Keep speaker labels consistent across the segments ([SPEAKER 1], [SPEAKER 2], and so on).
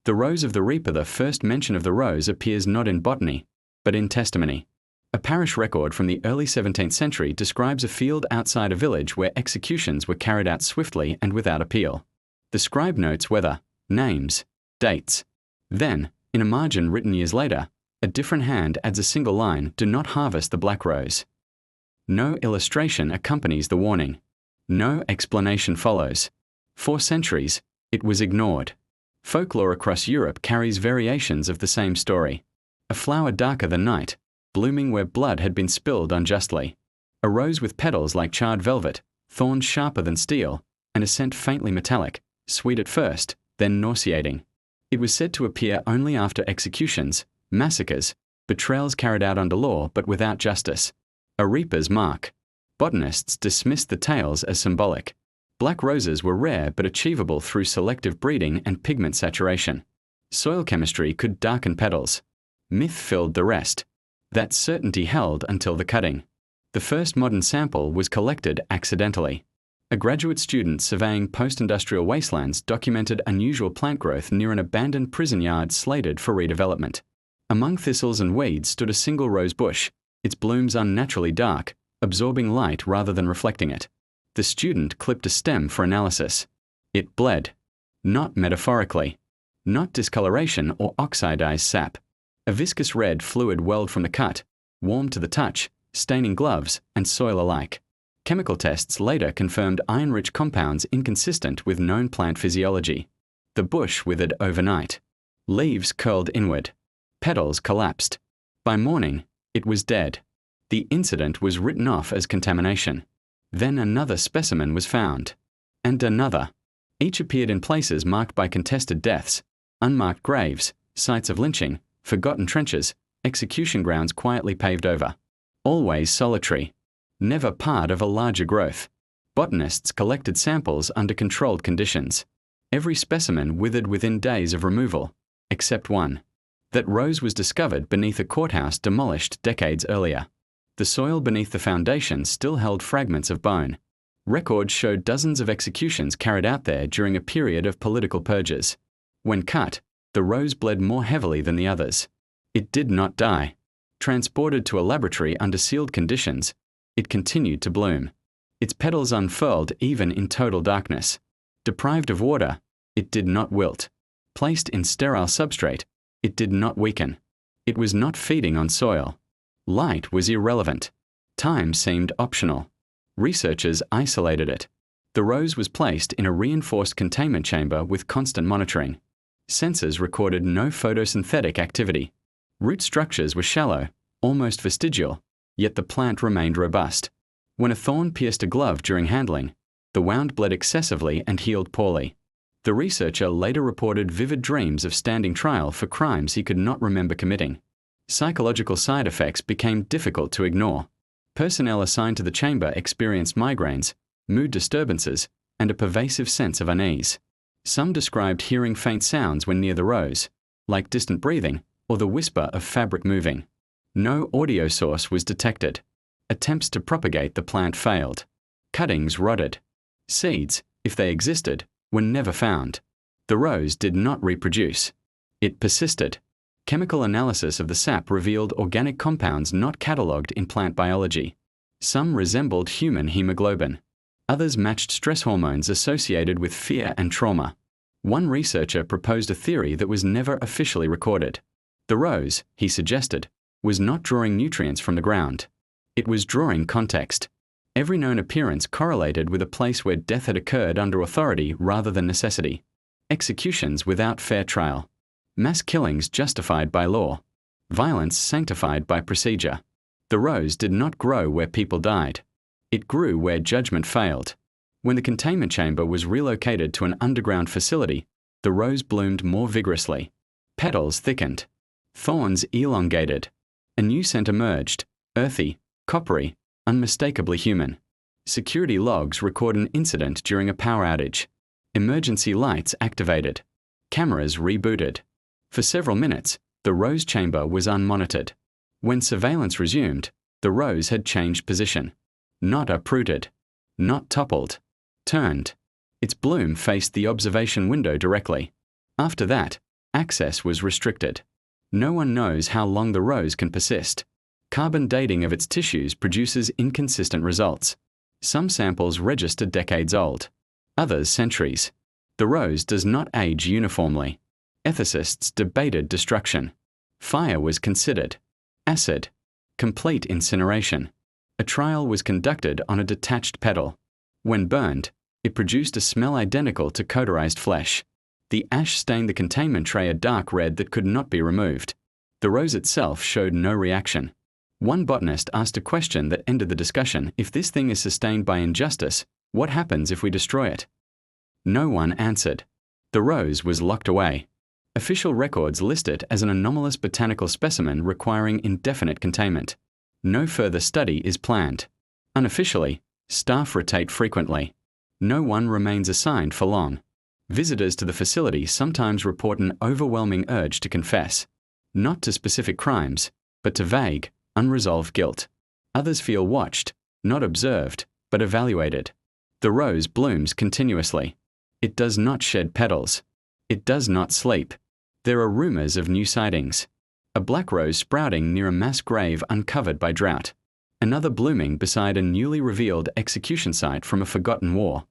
[SPEAKER 1] The Rose of the Reaper. The first mention of the rose appears not in botany, but in testimony. A parish record from the early 17th century describes a field outside a village where executions were carried out swiftly and without appeal. The scribe notes whether, names, dates. Then, in a margin written years later, a different hand adds a single line, "Do not harvest the black rose." No illustration accompanies the warning. No explanation follows. For centuries, it was ignored. Folklore across Europe carries variations of the same story. A flower darker than night, blooming where blood had been spilled unjustly. A rose with petals like charred velvet, thorns sharper than steel, and a scent faintly metallic, sweet at first, then nauseating. It was said to appear only after executions, massacres, betrayals carried out under law but without justice. A reaper's mark. Botanists dismissed the tales as symbolic. Black roses were rare but achievable through selective breeding and pigment saturation. Soil chemistry could darken petals. Myth filled the rest. That certainty held until the cutting. The first modern sample was collected accidentally. A graduate student surveying post-industrial wastelands documented unusual plant growth near an abandoned prison yard slated for redevelopment. Among thistles and weeds stood a single rose bush, its blooms unnaturally dark, absorbing light rather than reflecting it. The student clipped a stem for analysis. It bled. Not metaphorically. Not discoloration or oxidized sap. A viscous red fluid welled from the cut, warm to the touch, staining gloves and soil alike. Chemical tests later confirmed iron-rich compounds inconsistent with known plant physiology. The bush withered overnight. Leaves curled inward. Petals collapsed. By morning, it was dead. The incident was written off as contamination. Then another specimen was found. And another. Each appeared in places marked by contested deaths, unmarked graves, sites of lynching, forgotten trenches, execution grounds quietly paved over. Always solitary. Never part of a larger growth. Botanists collected samples under controlled conditions. Every specimen withered within days of removal, except one. That rose was discovered beneath a courthouse demolished decades earlier. The soil beneath the foundation still held fragments of bone. Records showed dozens of executions carried out there during a period of political purges. When cut, the rose bled more heavily than the others. It did not die. Transported to a laboratory under sealed conditions, it continued to bloom. Its petals unfurled even in total darkness. Deprived of water, it did not wilt. Placed in sterile substrate, it did not weaken. It was not feeding on soil. Light was irrelevant. Time seemed optional. Researchers isolated it. The rose was placed in a reinforced containment chamber with constant monitoring. Sensors recorded no photosynthetic activity. Root structures were shallow, almost vestigial, yet the plant remained robust. When a thorn pierced a glove during handling, the wound bled excessively and healed poorly. The researcher later reported vivid dreams of standing trial for crimes he could not remember committing. Psychological side effects became difficult to ignore. Personnel assigned to the chamber experienced migraines, mood disturbances, and a pervasive sense of unease. Some described hearing faint sounds when near the rose, like distant breathing or the whisper of fabric moving. No audio source was detected. Attempts to propagate the plant failed. Cuttings rotted. Seeds, if they existed, were never found. The rose did not reproduce. It persisted. Chemical analysis of the sap revealed organic compounds not catalogued in plant biology. Some resembled human hemoglobin. Others matched stress hormones associated with fear and trauma. One researcher proposed a theory that was never officially recorded. The rose, he suggested, was not drawing nutrients from the ground. It was drawing context. Every known appearance correlated with a place where death had occurred under authority rather than necessity. Executions without fair trial. Mass killings justified by law. Violence sanctified by procedure. The rose did not grow where people died. It grew where judgment failed. When the containment chamber was relocated to an underground facility, the rose bloomed more vigorously. Petals thickened. Thorns elongated. A new scent emerged, earthy, coppery, unmistakably human. Security logs record an incident during a power outage. Emergency lights activated. Cameras rebooted. For several minutes, the rose chamber was unmonitored. When surveillance resumed, the rose had changed position. Not uprooted. Not toppled. Turned. Its bloom faced the observation window directly. After that, Access was restricted. No one knows how long the rose can persist. Carbon dating of its tissues produces inconsistent results. Some samples register decades old, others centuries. The rose does not age uniformly. Ethicists debated destruction. Fire was considered. Acid. Complete incineration. A trial was conducted on a detached petal. When burned, it produced a smell identical to cauterized flesh. The ash stained the containment tray a dark red that could not be removed. The rose itself showed no reaction. One botanist asked a question that ended the discussion: if this thing is sustained by injustice, what happens if we destroy it? No one answered. The rose was locked away. Official records list it as an anomalous botanical specimen requiring indefinite containment. No further study is planned. Unofficially, staff rotate frequently. No one remains assigned for long. Visitors to the facility sometimes report an overwhelming urge to confess, not to specific crimes, but to vague, unresolved guilt. Others feel watched, not observed, but evaluated. The rose blooms continuously. It does not shed petals. It does not sleep. There are rumors of new sightings. A black rose sprouting near a mass grave uncovered by drought. Another blooming beside a newly revealed execution site from a forgotten war.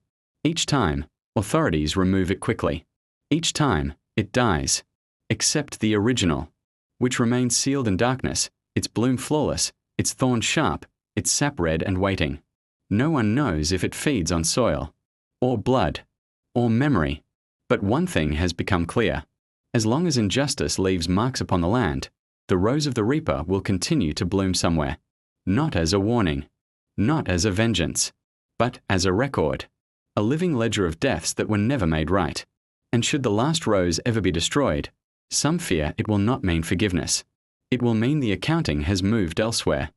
[SPEAKER 1] Each time, authorities remove it quickly. Each time, it dies. Except the original, which remains sealed in darkness, its bloom flawless, its thorn sharp, its sap red and waiting. No one knows if it feeds on soil, or blood, or memory. But one thing has become clear. As long as injustice leaves marks upon the land, the rose of the reaper will continue to bloom somewhere. Not as a warning, not as a vengeance, but as a record. A living ledger of deaths that were never made right. And should the last rose ever be destroyed, some fear it will not mean forgiveness. It will mean the accounting has moved elsewhere.